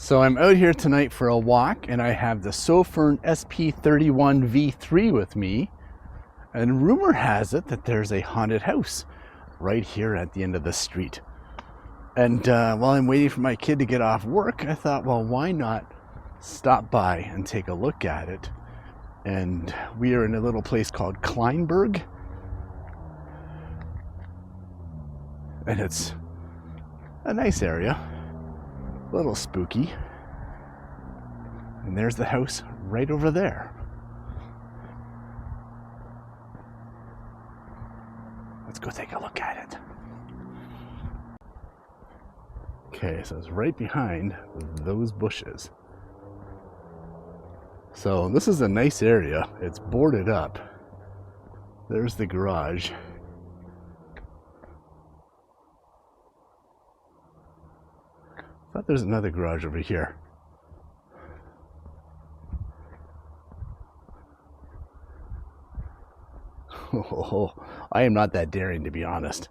So I'm out here tonight for a walk, and I have the Sofirn SP31 V3 with me. And rumor has it that there's a haunted house right here at the end of the street. And while I'm waiting for my kid to get off work, I thought, well, why not stop by and take a look at it? And we are in a little place called Kleinberg. And it's a nice area, a little spooky. And there's the house right over there. Let's go take a look at it. Okay, so it's right behind those bushes. So this is a nice area. It's boarded up. There's the garage. I thought there's another garage over here. Oh, I am not that daring, to be honest.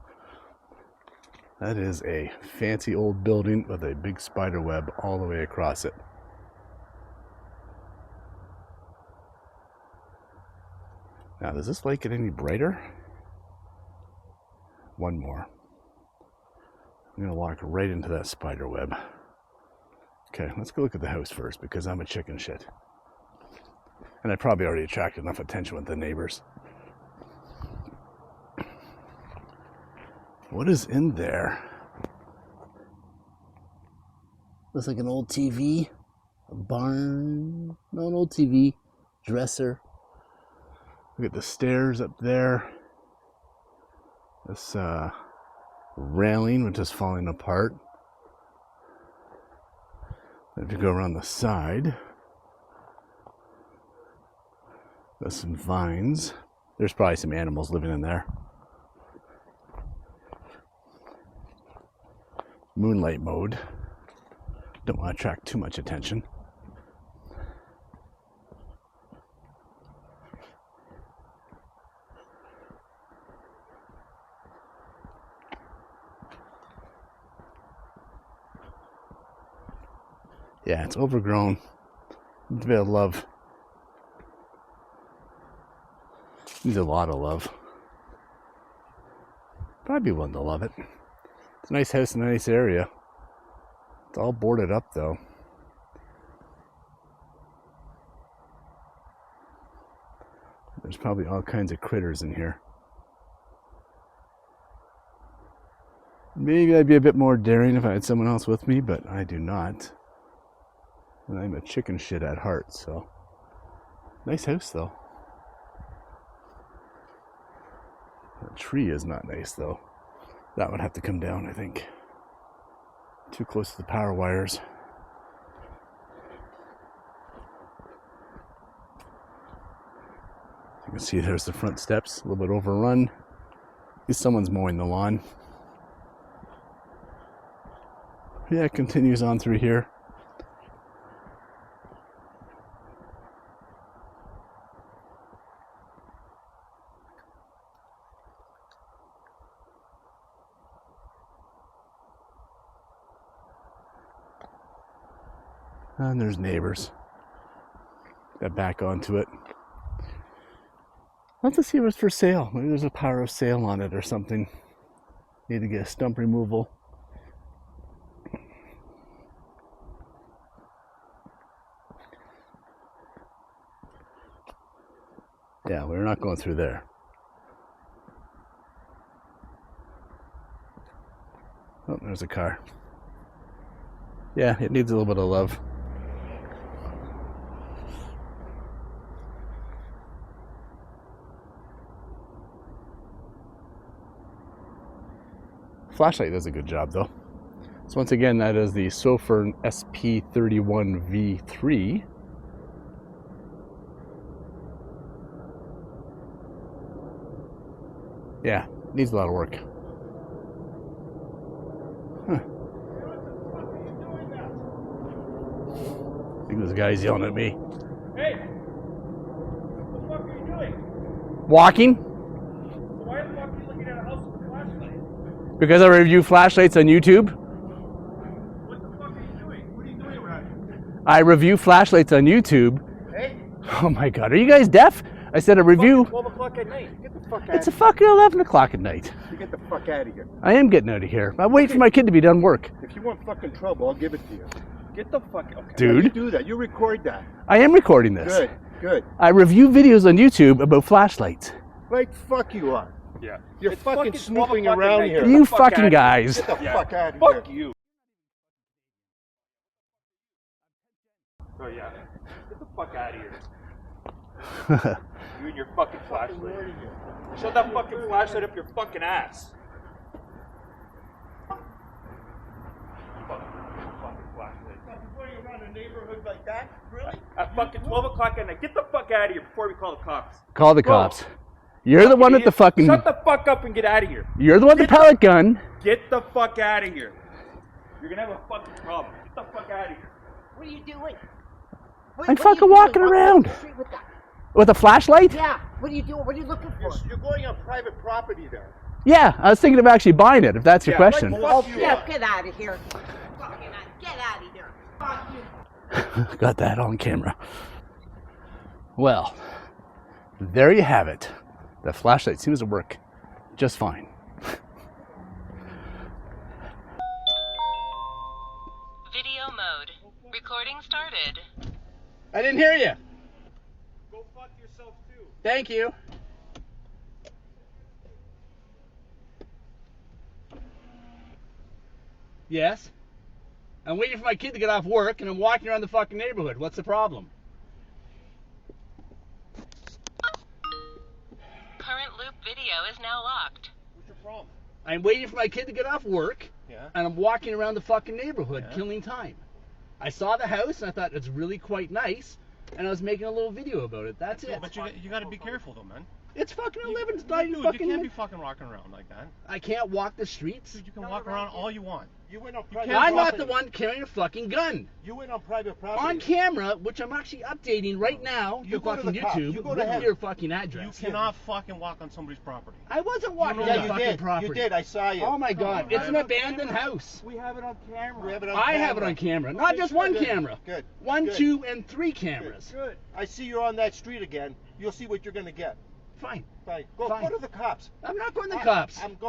That is a fancy old building with a big spider web all the way across it. Now, does this light get any brighter? One more. I'm gonna walk right into that spider web. Okay, let's go look at the house first, because I'm a chicken shit. And I probably already attracted enough attention with the neighbors. What is in there? Looks like an old TV, a barn, no, an old TV, dresser. Look at the stairs up there. This railing, which is falling apart. If you go around the side, there's some vines. There's probably some animals living in there. Moonlight mode. Don't want to attract too much attention. Yeah, it's overgrown. Needs a bit of love. Needs a lot of love. But I'd be willing to love it. It's a nice house in a nice area. It's all boarded up though. There's probably all kinds of critters in here. Maybe I'd be a bit more daring if I had someone else with me, but I do not. And I'm a chicken shit at heart, so. Nice house though. The tree is not nice though. That would have to come down, I think. Too close to the power wires. You can see there's the front steps, a little bit overrun. At least someone's mowing the lawn. Yeah, it continues on through here. And there's neighbors that back onto it. I'll have to see if it's for sale. Maybe there's a power of sale on it or something. Need to get a stump removal. Yeah, we're not going through there. Oh, there's a car. Yeah, it needs a little bit of love. Flashlight does a good job though. So once again, that is the Sofirn SP31 V3. Yeah, needs a lot of work. Huh. I think this guy's yelling at me. Hey! What the fuck are you doing? Walking? So why the fuck are you looking at a house with a flashlight? Because I review flashlights on YouTube. What the fuck are you doing? What are you doing around I review flashlights on YouTube. Hey? Oh my God, are you guys deaf? I said a review. 12 o'clock at night. Get the fuck out It's a of fucking 11 o'clock at night. here. Get the fuck out of here. I am getting out of here. I'm waiting for my kid to be done work. If you want fucking trouble, I'll give it to you. Get the fuck okay. Dude. You do that. You record that. I am recording this. Good, good. I review videos on YouTube about flashlights. Right, fuck you are. Yeah. You're It's fucking 12 snooping o'clock at around night. here. Get You the fuck fucking outta here. guys. Get the Yeah. fuck out of Fuck here. you. Oh yeah. Get the fuck out of here. You and your fucking flashlight. Shove that fucking flashlight up your fucking ass. Fucking flashlight. Going around a neighborhood like that? Really? At fucking 12 o'clock at night. Get the fuck out of here before we call the cops. Call the cops. You're the one with the fucking... Shut the fuck up and get out of here. You're the one with the pellet gun. Get the fuck out of here. You're gonna have a fucking problem. Get the fuck out of here. What are you doing? I'm fucking walking around. With that? With a flashlight? Yeah. What are you doing? What are you looking for? You're going on private property there. Yeah, I was thinking of actually buying it, if that's your Yeah, question. Fuck you Yeah, are. get out of here. Get out of here. Fuck you. Got that on camera. Well, there you have it. The flashlight seems to work just fine. Video mode. Recording started. I didn't hear you. Go fuck yourself too. Thank you. Yes? I'm waiting for my kid to get off work and I'm walking around the fucking neighborhood. What's the problem? Current loop video is now locked. What's your problem? I'm waiting for my kid to get off work Yeah. and I'm walking around the fucking neighborhood Yeah. killing time. I saw the house and I thought it's really quite nice and I was making a little video about it. That's it. But you got to be careful though, man. It's fucking 11. It's Dude, not even you fucking. can't be fucking walking around like that. I can't walk the streets. Dude, you can walk around all you want. You went on private I'm not property. the one carrying a fucking gun. You went on private property. On camera, which I'm actually updating right now You to go to fucking the cops. YouTube You go to with hell. your fucking You address. cannot fucking walk on somebody's property. I wasn't walking know on that. the Yeah, you fucking did. property. You did. I saw you. Oh my God! Come on, It's an man. abandoned house. We have it on camera. We have it on I camera. have it on camera, not just one Good. camera. Good. One, Good. 2, and 3 cameras. Good. I see you're on that street again. You'll see what you're gonna get. Fine. Fine. Go. Fine. Go to the cops. I'm not going to the cops. I'm Dude,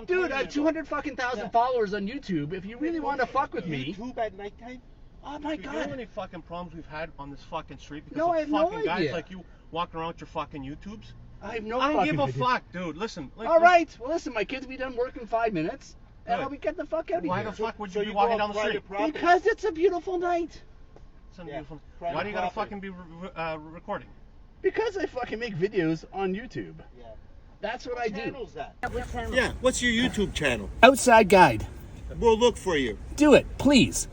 telling I you have to 200 fucking thousand Yeah. followers on YouTube. If you really want to fuck with me, YouTube at nighttime? oh my Dude, you know how God. many fucking problems we've had on this fucking street because No, of I have no fucking guys idea. like you walking around with your fucking YouTubes? I have no I don't fucking give a idea. fuck, dude. Listen. Like, All right. Well, listen, my kids will be done work in 5 minutes, and Good. I'll be get the fuck out of Why here. the fuck would So you be you walking go down on the street? private property. Because it's a beautiful night. It's a Yeah, beautiful- private Why do you gotta property. fucking be recording? Because I fucking make videos on YouTube. Yeah. That's what I What do. channel's that? What channel? Yeah. What's your YouTube channel? Outside guide. We'll look for you. Do it, please.